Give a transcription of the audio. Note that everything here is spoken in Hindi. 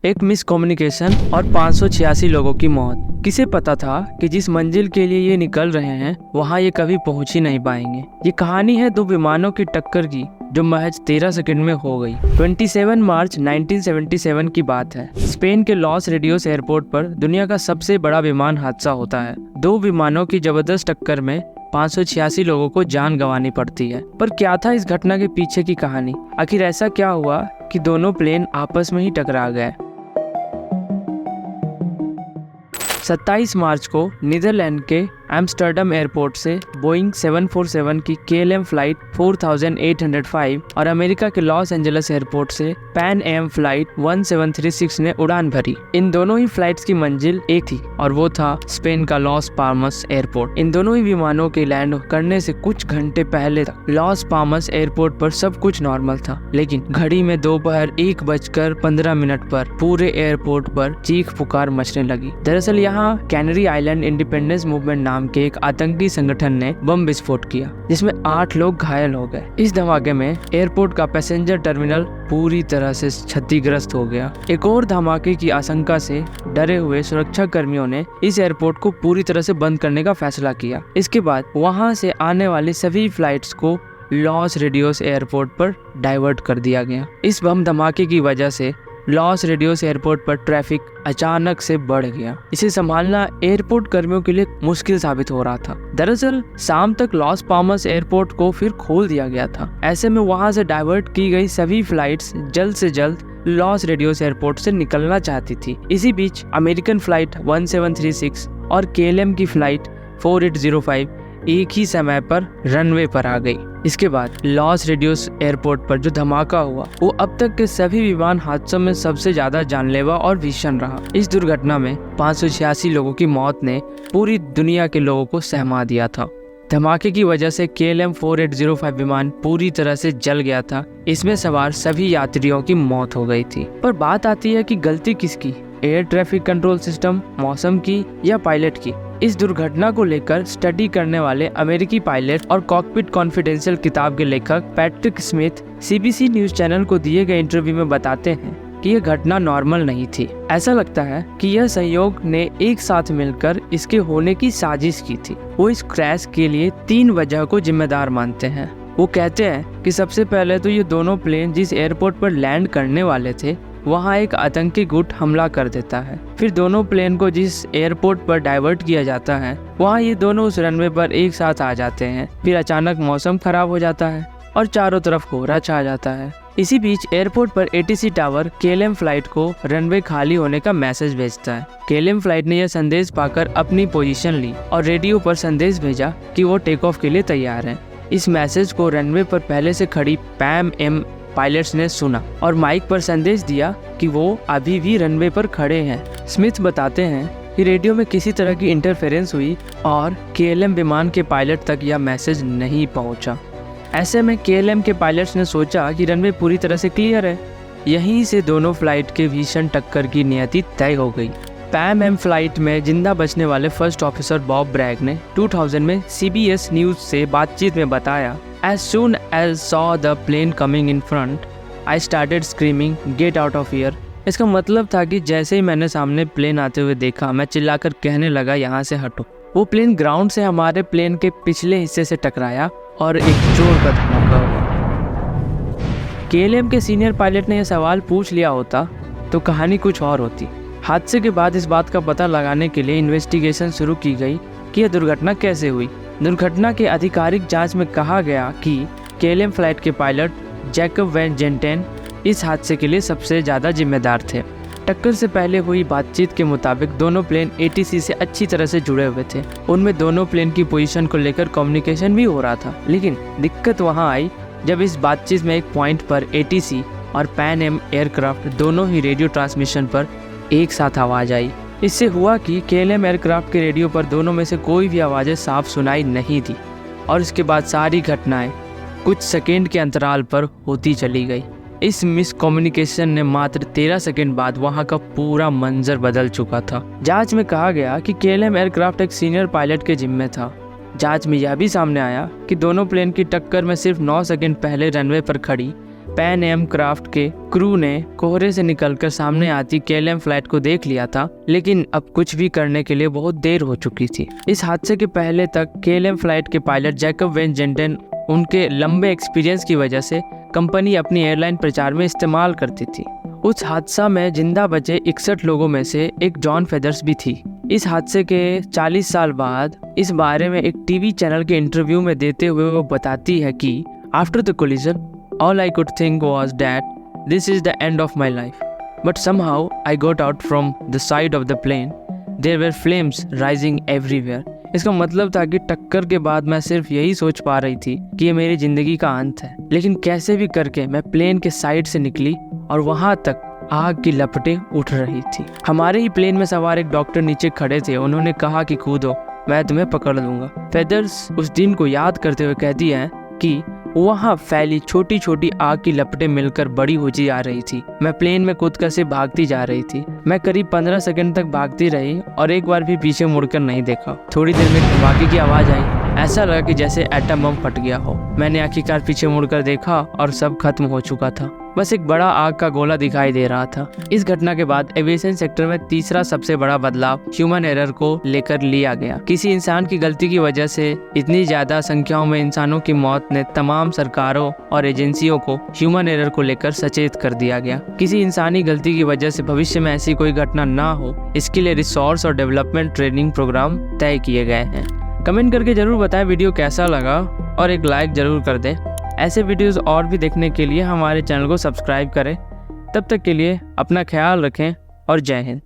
एक मिस कम्युनिकेशन और 586 लोगों की मौत। किसे पता था कि जिस मंजिल के लिए ये निकल रहे हैं वहाँ ये कभी पहुँच ही नहीं पाएंगे। ये कहानी है दो विमानों की टक्कर की जो महज 13 सेकंड में हो गई। 27 मार्च 1977 की बात है। स्पेन के लॉस रेडियोस एयरपोर्ट पर दुनिया का सबसे बड़ा विमान हादसा होता है। दो विमानों की जबरदस्त टक्कर में 586 लोगों को जान गंवानी पड़ती है। पर क्या था इस घटना के पीछे की कहानी? आखिर ऐसा क्या हुआ कि दोनों प्लेन आपस में ही टकरा गए? 27 मार्च को नीदरलैंड के एम्स्टर्डम एयरपोर्ट से बोइंग 747 की KLM फ्लाइट 4805 और अमेरिका के लॉस एंजल्स एयरपोर्ट से पैन एम फ्लाइट 1736 ने उड़ान भरी। इन दोनों ही फ्लाइट्स की मंजिल एक थी और वो था स्पेन का लॉस पाल्मस एयरपोर्ट। इन दोनों ही विमानों के लैंड करने से कुछ घंटे पहले तक लॉस पाल्मस एयरपोर्ट पर सब कुछ नॉर्मल था, लेकिन घड़ी में दोपहर 1:15 पर पूरे एयरपोर्ट पर चीख पुकार मचने लगी। दरअसल यहाँ कैनरी आइलैंड इंडिपेंडेंस मूवमेंट नाम के एक आतंकी संगठन ने बम विस्फोट किया जिसमें 8 लोग घायल हो गए। इस धमाके में एयरपोर्ट का पैसेंजर टर्मिनल पूरी तरह से क्षतिग्रस्त हो गया। एक और धमाके की आशंका से डरे हुए सुरक्षा कर्मियों ने इस एयरपोर्ट को पूरी तरह से बंद करने का फैसला किया। इसके बाद वहां से आने वाली सभी फ्लाइट्स को लॉस रेडियोस एयरपोर्ट पर डाइवर्ट कर दिया गया। इस बम धमाके की वजह से लॉस रेडियोस एयरपोर्ट पर ट्रैफिक अचानक से बढ़ गया। इसे संभालना एयरपोर्ट कर्मियों के लिए मुश्किल साबित हो रहा था। दरअसल शाम तक लॉस पाल्मस एयरपोर्ट को फिर खोल दिया गया था। ऐसे में वहां से डाइवर्ट की गई सभी फ्लाइट्स जल्द से जल्द लॉस रेडियोस एयरपोर्ट से निकलना चाहती थी। इसी बीच अमेरिकन फ्लाइट 1736 और KLM की फ्लाइट 4805 एक ही समय पर रनवे पर आ गई। इसके बाद लॉस रेडियोस एयरपोर्ट पर जो धमाका हुआ वो अब तक के सभी विमान हादसों में सबसे ज्यादा जानलेवा और भीषण रहा। इस दुर्घटना में 586 लोगों की मौत ने पूरी दुनिया के लोगों को सहमा दिया था। धमाके की वजह से KLM 4805 विमान पूरी तरह से जल गया था। इसमें सवार सभी यात्रियों की मौत हो गई थी। पर बात आती है कि गलती किसकी? एयर ट्रैफिक कंट्रोल सिस्टम, मौसम की या पायलट की? इस दुर्घटना को लेकर स्टडी करने वाले अमेरिकी पायलट और कॉकपिट कॉन्फिडेंशियल किताब के लेखक Patrick Smith CBC news channel को दिए गए इंटरव्यू में बताते हैं कि यह घटना नॉर्मल नहीं थी। ऐसा लगता है कि यह संयोग ने एक साथ मिलकर इसके होने की साजिश की थी। वो इस क्रैश के लिए 3 वजह को जिम्मेदार मानते हैं। वो कहते हैं कि सबसे पहले तो ये दोनों प्लेन जिस एयरपोर्ट पर लैंड करने वाले थे वहाँ एक आतंकी गुट हमला कर देता है। फिर दोनों प्लेन को जिस एयरपोर्ट पर डाइवर्ट किया जाता है वहाँ ये दोनों उस रनवे पर एक साथ आ जाते हैं। फिर अचानक मौसम खराब हो जाता है और चारों तरफ कोहरा छा जाता है। इसी बीच एयरपोर्ट पर ATC टावर KLM फ्लाइट को रनवे खाली होने का मैसेज भेजता है। KLM फ्लाइट ने यह संदेश पाकर अपनी पोजीशन ली और रेडियो पर संदेश भेजा कि वो टेक ऑफ के लिए तैयार हैं। इस मैसेज को रनवे पर पहले से खड़ी पैम एम पायलट्स ने सुना और माइक पर संदेश दिया कि वो अभी भी रनवे पर खड़े हैं। स्मिथ बताते हैं कि रेडियो में किसी तरह की इंटरफेरेंस हुई और KLM विमान के पायलट तक यह मैसेज नहीं पहुंचा। ऐसे में KLM के पायलट्स ने सोचा कि रनवे पूरी तरह से क्लियर है। यहीं से दोनों फ्लाइट के भीषण टक्कर की नियति तय हो गई। पैम एम फ्लाइट में जिंदा बचने वाले फर्स्ट ऑफिसर बॉब ब्रैग ने 2000 में CBS न्यूज से बातचीत में बताया, As soon as saw the plane coming in front, I started screaming, "Get out of here!" इसका मतलब था कि जैसे ही मैंने सामने प्लेन आते हुए देखा मैं चिल्लाकर कहने लगा, यहाँ से हटो। वो प्लेन ग्राउंड से हमारे प्लेन के पिछले हिस्से से टकराया और एक जोर का धमाका हुआ। KLM के सीनियर पायलट ने यह सवाल पूछ लिया होता तो कहानी कुछ और होती। हादसे के बाद इस बात का पता लगाने के लिए इन्वेस्टिगेशन शुरू की गई कि यह दुर्घटना कैसे हुई। दुर्घटना के आधिकारिक जांच में कहा गया कि KLM फ्लाइट के पायलट जैकब वैन जेंटेन इस हादसे के लिए सबसे ज़्यादा जिम्मेदार थे। टक्कर से पहले हुई बातचीत के मुताबिक दोनों प्लेन ATC से अच्छी तरह से जुड़े हुए थे। उनमें दोनों प्लेन की पोजीशन को लेकर कम्युनिकेशन भी हो रहा था, लेकिन दिक्कत वहां आई जब इस बातचीत में एक पॉइंट पर ATC और पैन एम एयरक्राफ्ट दोनों ही रेडियो ट्रांसमिशन पर एक साथ आवाज़ आई। इससे हुआ कि KLM एयरक्राफ्ट के रेडियो पर दोनों में से कोई भी आवाज़ें साफ सुनाई नहीं दी और इसके बाद सारी घटनाएं कुछ सेकेंड के अंतराल पर होती चली गई। इस मिस कम्युनिकेशन ने मात्र 13 सेकेंड बाद वहां का पूरा मंजर बदल चुका था। जांच में कहा गया कि KLM एयरक्राफ्ट एक सीनियर पायलट के जिम्मे था। जांच में यह भी सामने आया कि दोनों प्लेन की टक्कर में सिर्फ 9 सेकेंड पहले रनवे पर खड़ी पैन एम क्राफ्ट के क्रू ने कोहरे से निकलकर सामने आती KLM फ्लाइट को देख लिया था, लेकिन अब कुछ भी करने के लिए बहुत देर हो चुकी थी। इस हादसे के पहले तक KLM फ्लाइट के पायलट जैकब वेन जेंटेन उनके लंबे एक्सपीरियंस की वजह से कंपनी अपनी एयरलाइन प्रचार में इस्तेमाल करती थी। उस हादसा में जिंदा बचे 61 लोगों में से एक जॉन फेदर्स भी थी। इस हादसे के 40 साल बाद इस बारे में एक टीवी चैनल के इंटरव्यू में देते हुए वो बताती है कि after the collision all I could think was that this is the end of my life. But somehow I got out from the side of the plane. There were flames rising everywhere. इसका मतलब था कि टक्कर के बाद मैं सिर्फ यही सोच पा रही थी कि ये मेरी जिंदगी का अंत है, लेकिन कैसे भी करके मैं प्लेन के साइड से निकली और वहां तक आग की लपटें उठ रही थी। हमारे ही प्लेन में सवार एक डॉक्टर नीचे खड़े थे। उन्होंने कहा कि कूदो, मैं तुम्हें पकड़ लूंगा। फेदर्स उस दिन को याद करते हुए कहती है कि वहाँ फैली छोटी छोटी आग की लपटें मिलकर बड़ी होती जा रही थी। मैं प्लेन में कूदकर से भागती जा रही थी। मैं करीब 15 सेकंड तक भागती रही और एक बार भी पीछे मुड़कर नहीं देखा। थोड़ी देर में धमाके की आवाज़ आई। ऐसा लगा कि जैसे एटम बम फट गया हो। मैंने आखिरकार पीछे मुड़कर देखा और सब खत्म हो चुका था। बस एक बड़ा आग का गोला दिखाई दे रहा था। इस घटना के बाद एविएशन सेक्टर में तीसरा सबसे बड़ा बदलाव ह्यूमन एरर को लेकर लिया गया। किसी इंसान की गलती की वजह से इतनी ज्यादा संख्याओं में इंसानों की मौत ने तमाम सरकारों और एजेंसियों को ह्यूमन एरर को लेकर सचेत कर दिया गया। किसी इंसानी गलती की वजह से भविष्य में ऐसी कोई घटना ना हो, इसके लिए रिसोर्स और डेवलपमेंट ट्रेनिंग प्रोग्राम तय किए गए हैं। कमेंट करके जरूर बताएं वीडियो कैसा लगा और एक लाइक जरूर कर दें। ऐसे वीडियोस और भी देखने के लिए हमारे चैनल को सब्सक्राइब करें। तब तक के लिए अपना ख्याल रखें और जय हिंद।